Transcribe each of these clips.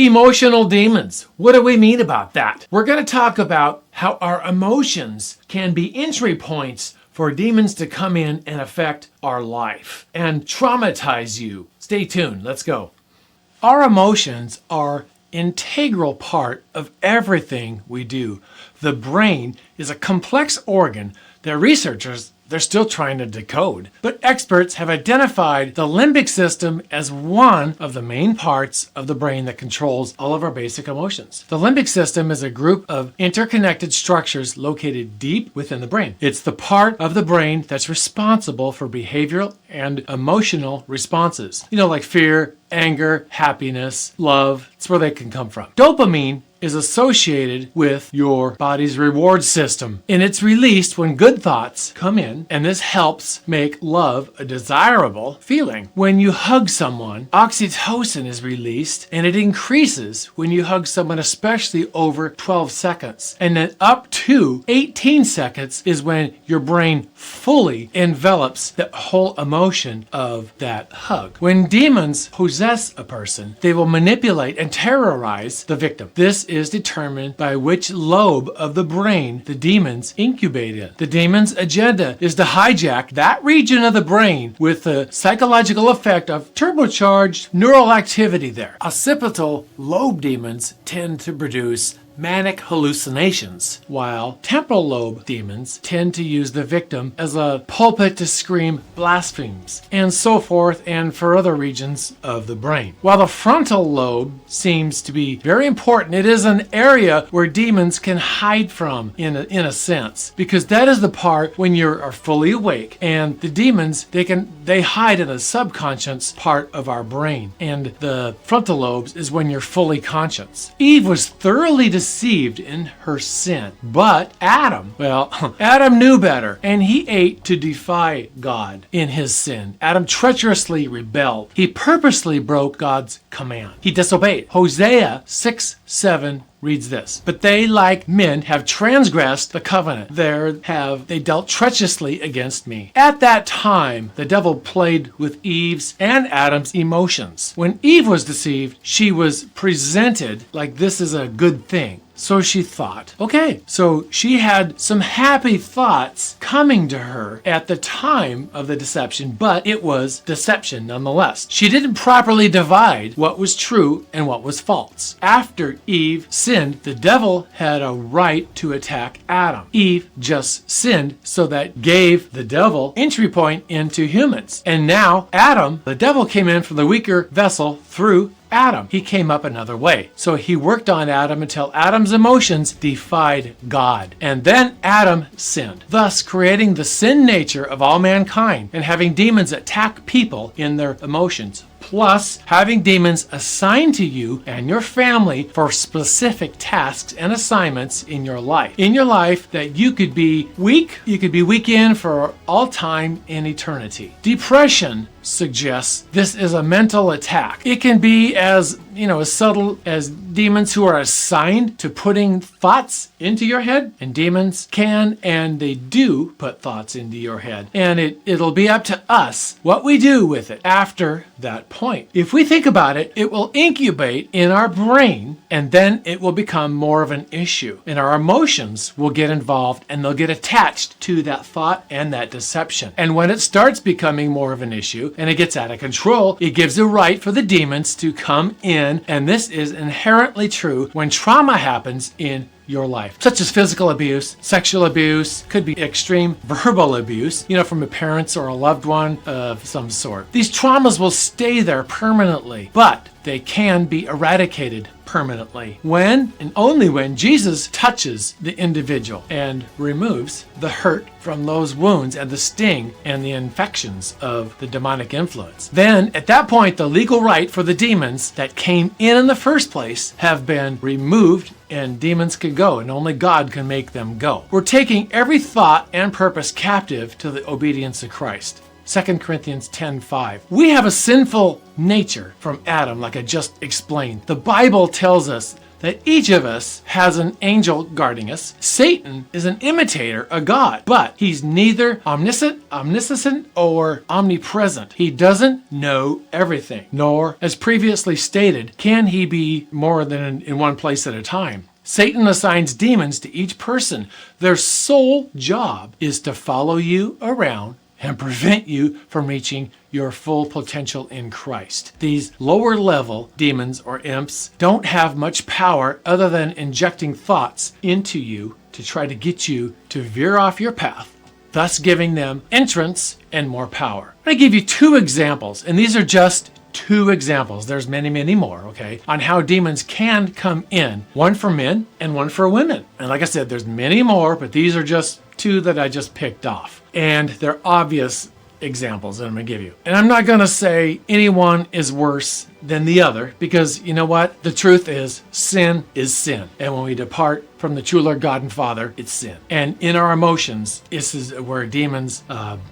Emotional demons. What do we mean about that? We're going to talk about how our emotions can be entry points for demons to come in and affect our life and traumatize you. Stay tuned. Let's go. Our emotions are integral part of everything we do. The brain is a complex organ that researchers they're still trying to decode. But experts have identified the limbic system as one of the main parts of the brain that controls all of our basic emotions. The limbic system is a group of interconnected structures located deep within the brain. It's the part of the brain that's responsible for behavioral and emotional responses. Like fear, anger, happiness, love. It's where they can come from. Dopamine is associated with your body's reward system, and it's released when good thoughts come in, and this helps make love a desirable feeling. When you hug someone, oxytocin is released, and it increases when you hug someone, especially over 12 seconds. And then up to 18 seconds is when your brain fully envelops the whole emotion of that hug. When demons possess a person, they will manipulate and terrorize the victim. This is determined by which lobe of the brain the demons incubate in. The demon's agenda is to hijack that region of the brain with the psychological effect of turbocharged neural activity there. Occipital lobe demons tend to produce manic hallucinations, while temporal lobe demons tend to use the victim as a pulpit to scream blasphemies, and so forth, and for other regions of the brain. While the frontal lobe seems to be very important, it is an area where demons can hide from in a sense, because that is the part when you are fully awake, and the demons, they hide in a subconscious part of our brain, and the frontal lobes is when you're fully conscious. Eve was thoroughly deceived in her sin. But Adam knew better, and he ate to defy God in his sin. Adam treacherously rebelled. He purposely broke God's command. He disobeyed. Hosea 6:7 reads this: "But they, like men, have transgressed the covenant. They dealt treacherously against me." At that time, the devil played with Eve's and Adam's emotions. When Eve was deceived, she was presented like this is a good thing. So she thought. Okay, so she had some happy thoughts coming to her at the time of the deception, but it was deception nonetheless. She didn't properly divide what was true and what was false. After Eve sinned, the devil had a right to attack Adam. Eve just sinned, so that gave the devil entry point into humans. And now Adam, the devil came in from the weaker vessel through Adam. He came up another way. So he worked on Adam until Adam's emotions defied God. And then Adam sinned, thus creating the sin nature of all mankind and having demons attack people in their emotions. Plus, having demons assigned to you and your family for specific tasks and assignments in your life. In your life that you could be weak in for all time in eternity. Depression suggests this is a mental attack. It can be as subtle as demons who are assigned to putting thoughts into your head, and demons can and they do put thoughts into your head, and it'll be up to us what we do with it after that point. If we think about it, it will incubate in our brain, and then it will become more of an issue, and our emotions will get involved and they'll get attached to that thought and that deception. And when it starts becoming more of an issue and it gets out of control, it gives a right for the demons to come in, and this is inherently true when trauma happens in your life, such as physical abuse, sexual abuse, could be extreme verbal abuse, from a parent or a loved one of some sort. These traumas will stay there permanently, but they can be eradicated permanently when and only when Jesus touches the individual and removes the hurt from those wounds and the sting and the infections of the demonic influence. Then at that point, the legal right for the demons that came in the first place have been removed, and demons can go, and only God can make them go. We're taking every thought and purpose captive to the obedience of Christ. 2 Corinthians 10:5. We have a sinful nature from Adam, like I just explained. The Bible tells us that each of us has an angel guarding us. Satan is an imitator of God, but he's neither omniscient, or omnipresent. He doesn't know everything, nor, as previously stated, can he be more than in one place at a time. Satan assigns demons to each person. Their sole job is to follow you around and prevent you from reaching your full potential in Christ. These lower level demons or imps don't have much power other than injecting thoughts into you to try to get you to veer off your path, thus giving them entrance and more power. I give you 2 examples, and these are just 2 examples. There's many, many more, okay, on how demons can come in. One for men and one for women. And like I said, there's many more, but these are just 2 that I just picked off. And they're obvious examples that I'm going to give you. And I'm not going to say anyone is worse than the other, because you know what? The truth is sin. And when we depart from the true Lord God and Father, it's sin. And in our emotions, this is where demons'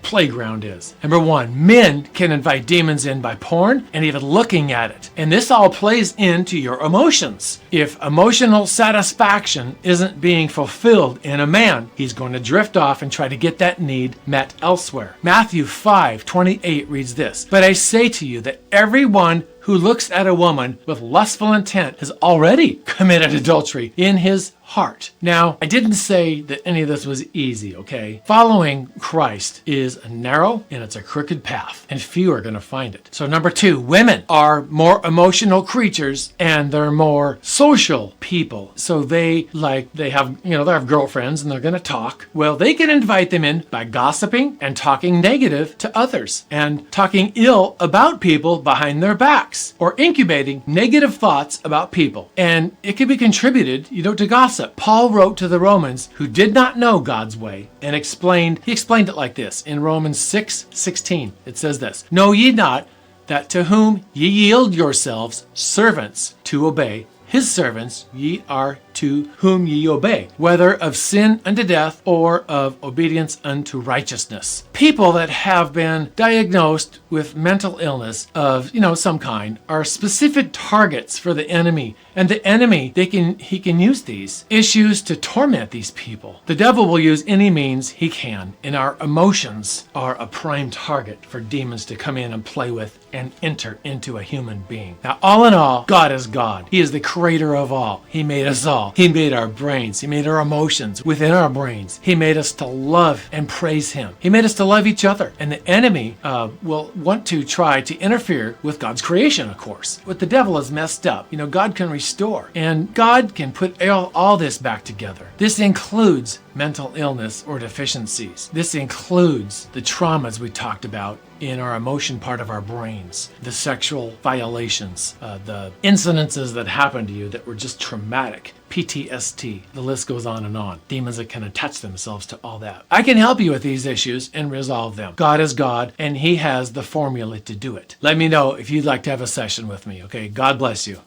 playground is. Number 1, men can invite demons in by porn and even looking at it. And this all plays into your emotions. If emotional satisfaction isn't being fulfilled in a man, he's going to drift off and try to get that need met elsewhere. Matthew 5:28 reads this, "But I say to you that everyone who looks at a woman with lustful intent has already committed adultery in his heart." Now, I didn't say that any of this was easy, okay? Following Christ is a narrow and it's a crooked path, and few are going to find it. So number 2, women are more emotional creatures and they're more social people. So they have girlfriends and they're going to talk. Well, they can invite them in by gossiping and talking negative to others and talking ill about people behind their backs, or incubating negative thoughts about people. And it can be contributed, to gossip. Paul wrote to the Romans who did not know God's way and he explained it like this in Romans 6:16. It says this, "Know ye not that to whom ye yield yourselves servants to obey, his servants ye are to whom ye obey, whether of sin unto death or of obedience unto righteousness." People that have been diagnosed with mental illness of, some kind are specific targets for the enemy. And the enemy, he can use these issues to torment these people. The devil will use any means he can, and our emotions are a prime target for demons to come in and play with and enter into a human being. Now, all in all, God is God. He is the creator of all. He made us all. He made our brains. He made our emotions within our brains. He made us to love and praise him. He made us to love each other. And the enemy will want to try to interfere with God's creation, of course. What the devil is messed up. God can restore. And God can put all this back together. This includes mental illness or deficiencies. This includes the traumas we talked about in our emotion part of our brains, the sexual violations, the incidences that happened to you that were just traumatic, PTSD, the list goes on and on. Demons that can attach themselves to all that. I can help you with these issues and resolve them. God is God, and he has the formula to do it. Let me know if you'd like to have a session with me, okay? God bless you.